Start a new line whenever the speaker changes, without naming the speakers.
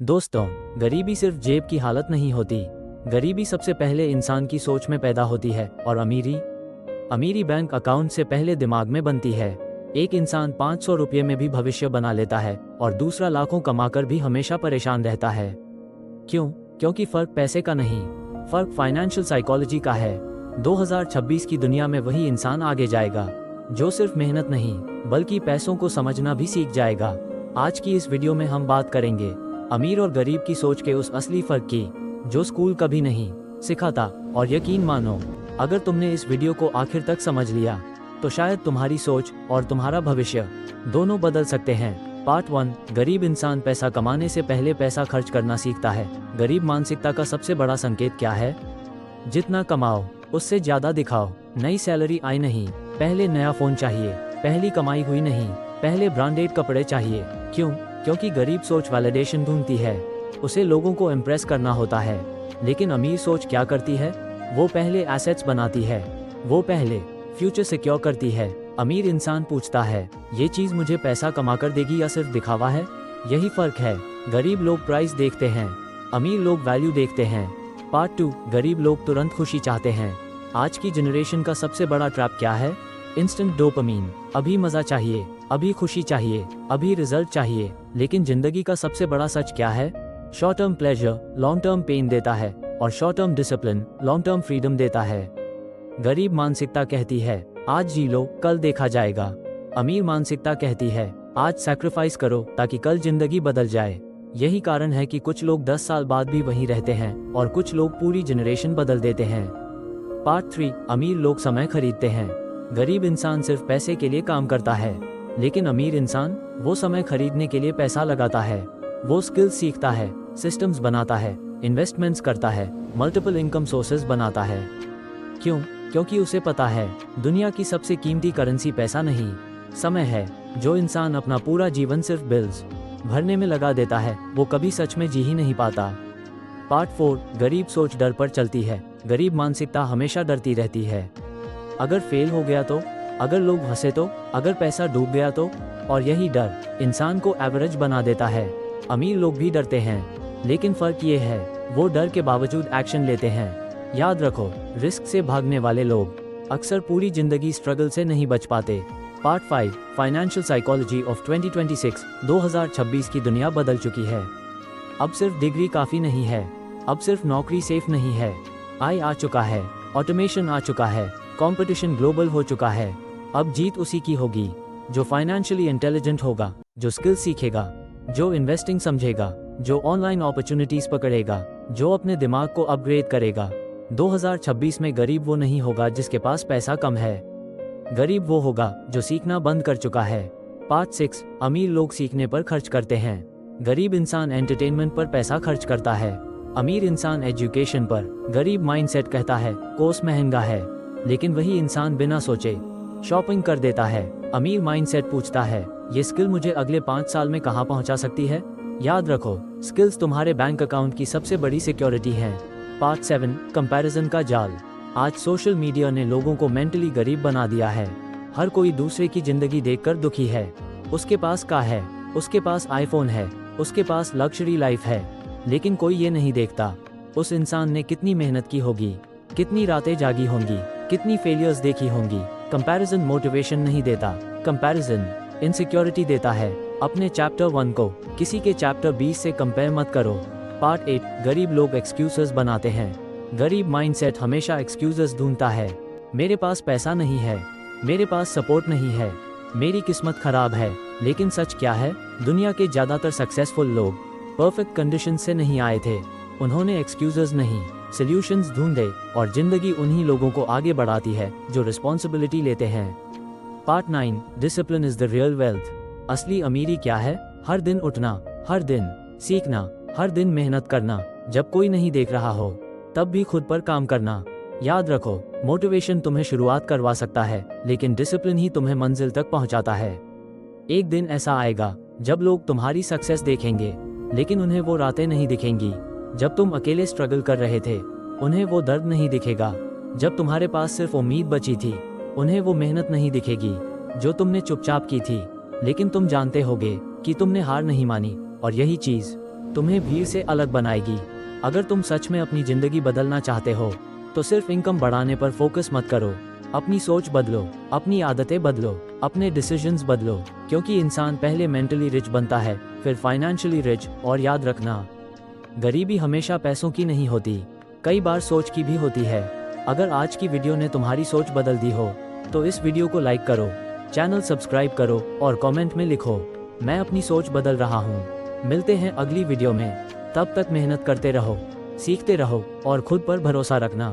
दोस्तों, गरीबी सिर्फ जेब की हालत नहीं होती। गरीबी सबसे पहले इंसान की सोच में पैदा होती है और अमीरी बैंक अकाउंट से पहले दिमाग में बनती है। एक इंसान 500 रुपये में भी भविष्य बना लेता है और दूसरा लाखों कमाकर भी हमेशा परेशान रहता है। क्यों? क्योंकि फर्क पैसे का नहीं, फर्क फाइनेंशियल साइकोलॉजी का है। 2026 की दुनिया में वही इंसान आगे जाएगा जो सिर्फ मेहनत नहीं बल्कि पैसों को समझना भी सीख जाएगा। आज की इस वीडियो में हम बात करेंगे अमीर और गरीब की सोच के उस असली फर्क की जो स्कूल कभी नहीं सिखाता। और यकीन मानो, अगर तुमने इस वीडियो को आखिर तक समझ लिया तो शायद तुम्हारी सोच और तुम्हारा भविष्य दोनों बदल सकते हैं। पार्ट 1, गरीब इंसान पैसा कमाने से पहले पैसा खर्च करना सीखता है। गरीब मानसिकता का सबसे बड़ा संकेत क्या है? जितना कमाओ उससे ज्यादा दिखाओ। नई सैलरी आई नहीं, पहले नया फोन चाहिए। पहली कमाई हुई नहीं, पहले ब्रांडेड कपड़े चाहिए। क्यों? क्योंकि गरीब सोच वैलिडेशन ढूंढती है, उसे लोगों को इम्प्रेस करना होता है। लेकिन अमीर सोच क्या करती है? वो पहले एसेट्स बनाती है, वो पहले फ्यूचर सिक्योर करती है। अमीर इंसान पूछता है, ये चीज मुझे पैसा कमाकर देगी या सिर्फ दिखावा है? यही फर्क है। गरीब लोग प्राइस देखते हैं, अमीर लोग वैल्यू देखते हैं। पार्ट 2, गरीब लोग तुरंत खुशी चाहते हैं। आज की जनरेशन का सबसे बड़ा ट्रैप क्या है? Instant dopamine. अभी मजा चाहिए, अभी खुशी चाहिए, अभी रिजल्ट चाहिए। लेकिन जिंदगी का सबसे बड़ा सच क्या है? Short term pleasure long term pain देता है और short term discipline long term freedom देता है। गरीब मानसिकता कहती है, आज जी लो, कल देखा जाएगा। अमीर मानसिकता कहती है, आज सैक्रिफाइस करो ताकि कल जिंदगी बदल जाए। यही कारण है कि कुछ लोग 10 साल बाद भी वहीं रहते हैं और कुछ लोग पूरी जनरेशन बदल देते हैं। पार्ट 3, अमीर लोग समय खरीदते हैं। गरीब इंसान सिर्फ पैसे के लिए काम करता है, लेकिन अमीर इंसान वो समय खरीदने के लिए पैसा लगाता है। वो स्किल्स सीखता है, सिस्टम्स बनाता है, इन्वेस्टमेंट्स करता है, मल्टीपल इनकम सोर्सेज बनाता है। क्यों? क्योंकि उसे पता है दुनिया की सबसे कीमती करेंसी पैसा नहीं, समय है। जो इंसान अपना पूरा जीवन सिर्फ बिल्स भरने में लगा देता है वो कभी सच में जी ही नहीं पाता। पार्ट 4, गरीब सोच डर पर चलती है। गरीब मानसिकता हमेशा डरती रहती है। अगर फेल हो गया तो, अगर लोग हंसे तो, अगर पैसा डूब गया तो। और यही डर इंसान को एवरेज बना देता है। अमीर लोग भी डरते हैं, लेकिन फर्क ये है, वो डर के बावजूद एक्शन लेते हैं। याद रखो, रिस्क से भागने वाले लोग अक्सर पूरी जिंदगी स्ट्रगल से नहीं बच पाते। Part 5, financial psychology of 2026। 2026 की दुनिया बदल चुकी है। अब सिर्फ डिग्री काफी नहीं है, अब सिर्फ नौकरी सेफ नहीं है। AI आ चुका है, ऑटोमेशन आ चुका है, कंपटीशन ग्लोबल हो चुका है। अब जीत उसी की होगी जो फाइनेंशियली इंटेलिजेंट होगा, जो स्किल सीखेगा, जो इन्वेस्टिंग समझेगा, जो ऑनलाइन अपॉर्चुनिटीज पकड़ेगा, जो अपने दिमाग को अपग्रेड करेगा। 2026 में गरीब वो नहीं होगा जिसके पास पैसा कम है, गरीब वो होगा जो सीखना बंद कर चुका है। पार्ट 6, अमीर लोग सीखने पर खर्च करते हैं। गरीब इंसान एंटरटेनमेंट पर पैसा खर्च करता है, अमीर इंसान एजुकेशन पर। गरीब माइंडसेट कहता है कोर्स महंगा है, लेकिन वही इंसान बिना सोचे शॉपिंग कर देता है। अमीर माइंडसेट पूछता है, ये स्किल मुझे अगले 5 साल में कहाँ पहुँचा सकती है? याद रखो, स्किल्स तुम्हारे बैंक अकाउंट की सबसे बड़ी सिक्योरिटी है। पार्ट 7, कंपैरिजन का जाल। आज सोशल मीडिया ने लोगों को मेंटली गरीब बना दिया है। हर कोई दूसरे की जिंदगी देखकर दुखी है। उसके पास कार है, उसके पास आईफोन है, उसके पास लग्जरी लाइफ है, लेकिन कोई ये नहीं देखता उस इंसान ने कितनी मेहनत की होगी, कितनी रातें जागी होंगी, कितनी फेलियर्स देखी होंगी। कंपैरिजन मोटिवेशन नहीं देता, कंपैरिजन इनसिक्योरिटी देता है। अपने चैप्टर 1 को किसी के चैप्टर 20 से कंपेयर मत करो। पार्ट 8, गरीब लोग एक्सक्यूजेस बनाते हैं। गरीब माइंडसेट हमेशा एक्सक्यूजेस ढूंढता है। मेरे पास पैसा नहीं है, मेरे पास सपोर्ट नहीं है, मेरी किस्मत खराब है। लेकिन सच क्या है? दुनिया के ज्यादातर सक्सेसफुल लोग परफेक्ट कंडीशन से नहीं आए थे। उन्होंने एक्सक्यूजेस नहीं, सॉल्यूशंस ढूंढे और जिंदगी उन्हीं लोगों को आगे बढ़ाती है जो रिस्पॉन्सिबिलिटी लेते हैं। Part 9, discipline is the real wealth. असली अमीरी क्या है? हर दिन उठना, हर दिन सीखना, हर दिन मेहनत करना, जब कोई नहीं देख रहा हो तब भी खुद पर काम करना। याद रखो, मोटिवेशन तुम्हें शुरुआत करवा सकता है, लेकिन डिसिप्लिन ही तुम्हें मंजिल तक पहुंचाता है। एक दिन ऐसा आएगा जब लोग तुम्हारी सक्सेस देखेंगे, लेकिन उन्हें वो रातें नहीं दिखेंगी जब तुम अकेले स्ट्रगल कर रहे थे। उन्हें वो दर्द नहीं दिखेगा जब तुम्हारे पास सिर्फ उम्मीद बची थी। उन्हें वो मेहनत नहीं दिखेगी जो तुमने चुपचाप की थी, लेकिन तुम जानते होगे कि तुमने हार नहीं मानी। और यही चीज तुम्हें भीड़ से अलग बनाएगी। अगर तुम सच में अपनी ज़िंदगी बदलना चाहते हो तो सिर्फ इनकम बढ़ाने पर फोकस मत करो। अपनी सोच बदलो, अपनी आदतें बदलो, अपने डिसीजंस बदलो, क्योंकि इंसान पहले मेंटली रिच बनता है, फिर फाइनेंशियली रिच। और याद रखना, गरीबी हमेशा पैसों की नहीं होती, कई बार सोच की भी होती है। अगर आज की वीडियो ने तुम्हारी सोच बदल दी हो तो इस वीडियो को लाइक करो, चैनल सब्सक्राइब करो और कमेंट में लिखो, मैं अपनी सोच बदल रहा हूँ। मिलते हैं अगली वीडियो में, तब तक मेहनत करते रहो, सीखते रहो और खुद पर भरोसा रखना।